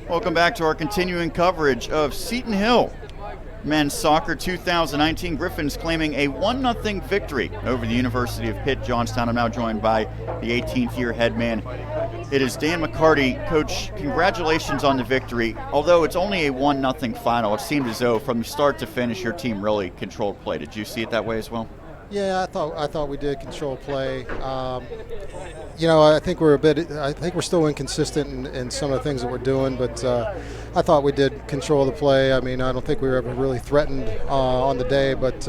Welcome back to our continuing coverage of Seton Hill Men's Soccer 2019. Griffins claiming a 1-0 victory over the University of Pitt-Johnstown. I'm now joined by the 18th year head man. It is Dan McCarty. Coach, congratulations on the victory. Although it's only a 1-0 final, it seemed as though from start to finish your team really controlled play. Did you see it that way as well? Yeah, I thought we did control play. I think we're still inconsistent in some of the things that we're doing, but I thought we did control the play. I mean, I don't think we were ever really threatened on the day, but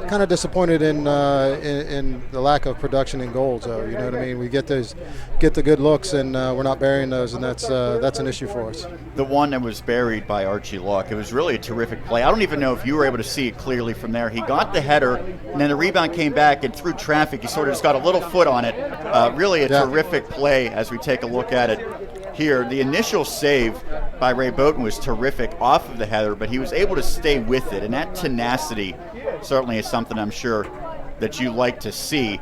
kind of disappointed in the lack of production in goals. Though, you know what I mean? We get the good looks, and we're not burying those, and that's an issue for us. The one that was buried by Archie Locke, it was really a terrific play. I don't even know if you were able to see it clearly from there. He got the header, and then the rebound came back, and through traffic, he sort of just got a little foot on it. Really a terrific play as we take a look at it here. The initial save by Ray Bowden was terrific off of the header, but he was able to stay with it, and that tenacity certainly is something I'm sure that you like to see,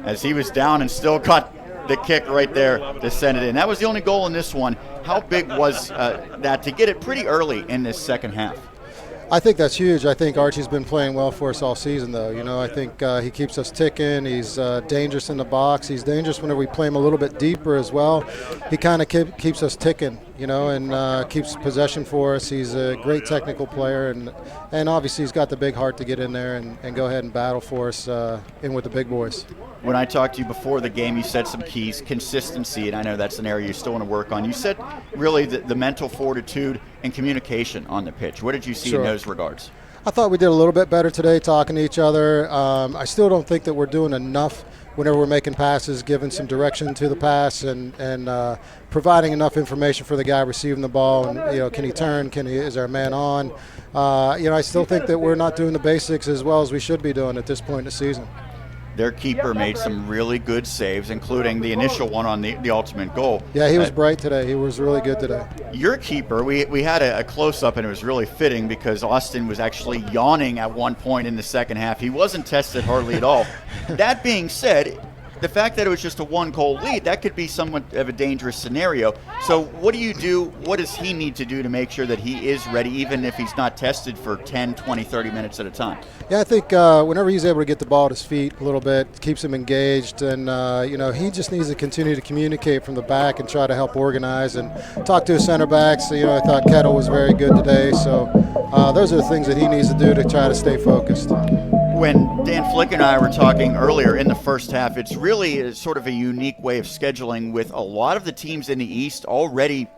as he was down and still got the kick right there to send it in. That was the only goal in this one. How big was that to get it pretty early in this second half? I think that's huge. I think Archie's been playing well for us all season, though. I think he keeps us ticking. He's dangerous in the box. He's dangerous whenever we play him a little bit deeper as well. He kind of keeps us ticking, and keeps possession for us. He's a great technical player, and obviously he's got the big heart to get in there and go ahead and battle for us in with the big boys. When I talked to you before the game, you said some keys, consistency, and I know that's an area you still want to work on. You said really the mental fortitude and communication on the pitch. What did you see in those regards? I thought we did a little bit better today talking to each other. I still don't think that we're doing enough whenever we're making passes, giving some direction to the pass and providing enough information for the guy receiving the ball. And, can he turn? Is there a man on? I still think that we're not doing the basics as well as we should be doing at this point in the season. Their keeper made some really good saves, including the initial one on the ultimate goal. Yeah, he was bright today. He was really good today. Your keeper, we had a close-up, and it was really fitting because Austin was actually yawning at one point in the second half. He wasn't tested hardly at all. That being said, the fact that it was just a 1-goal lead, that could be somewhat of a dangerous scenario. So what do you do? What does he need to do to make sure that he is ready, even if he's not tested for 10, 20, 30 minutes at a time? Yeah, I think whenever he's able to get the ball at his feet a little bit, keeps him engaged, and he just needs to continue to communicate from the back and try to help organize and talk to his center backs. I thought Kettle was very good today, so those are the things that he needs to do to try to stay focused. When Dan Flick and I were talking earlier in the first half, it's really sort of a unique way of scheduling with a lot of the teams in the East already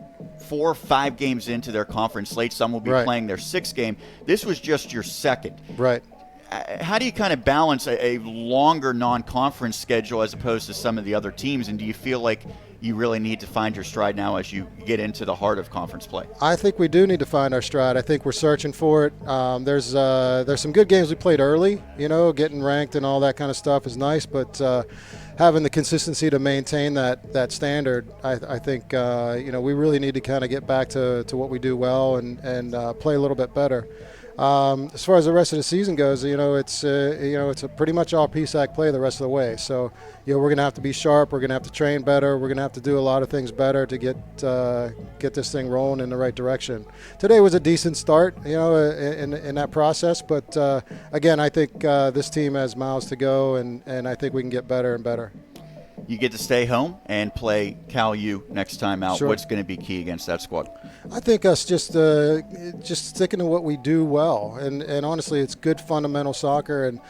4 or 5 games into their conference slate. Some will be playing their 6th game. This was just your second. Right. How do you kind of balance a longer non-conference schedule as opposed to some of the other teams, and do you feel like you really need to find your stride now as you get into the heart of conference play? I think we do need to find our stride. I think we're searching for it. There's some good games we played early, getting ranked and all that kind of stuff is nice, but having the consistency to maintain that standard, I think we really need to kind of get back to what we do well and play a little bit better. As far as the rest of the season goes, it's a pretty much all PSAC play the rest of the way. So, we're going to have to be sharp. We're going to have to train better. We're going to have to do a lot of things better to get this thing rolling in the right direction. Today was a decent start, in that process. But again, I think this team has miles to go, and I think we can get better and better. You get to stay home and play Cal U next time out. Sure. What's going to be key against that squad? I think us just sticking to what we do well, and honestly, it's good fundamental soccer. And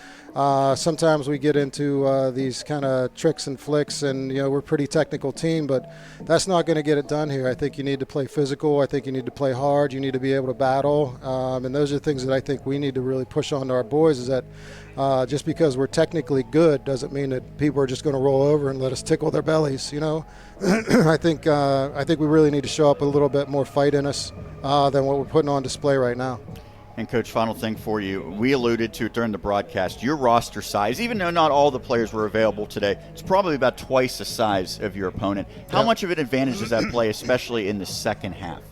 sometimes we get into these kind of tricks and flicks, and we're a pretty technical team, but that's not going to get it done here. I think you need to play physical. I think you need to play hard. You need to be able to battle, and those are things that I think we need to really push on to our boys. Is that just because we're technically good doesn't mean that people are just going to roll over and let us tickle their bellies. I think we really need to show up a little bit more fight in us than what we're putting on display right now. And, Coach, final thing for you. We alluded to it during the broadcast. Your roster size, even though not all the players were available today, it's probably about twice the size of your opponent. How much of an advantage does that play, especially in the second half?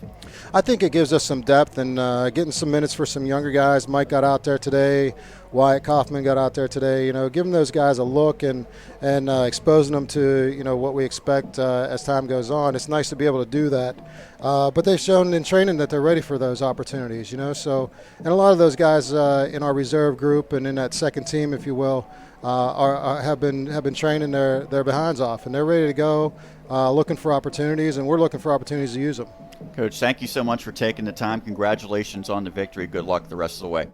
I think it gives us some depth and getting some minutes for some younger guys. Mike got out there today. Wyatt Kaufman got out there today. You know, giving those guys a look and exposing them to, you know, what we expect as time goes on. It's nice to be able to do that. But they've shown in training that they're ready for those opportunities, you know. So, and a lot of those guys in our reserve group and in that second team, if you will, have been training their behinds off, and they're ready to go, looking for opportunities, and we're looking for opportunities to use them. Coach, thank you so much for taking the time. Congratulations on the victory. Good luck the rest of the way.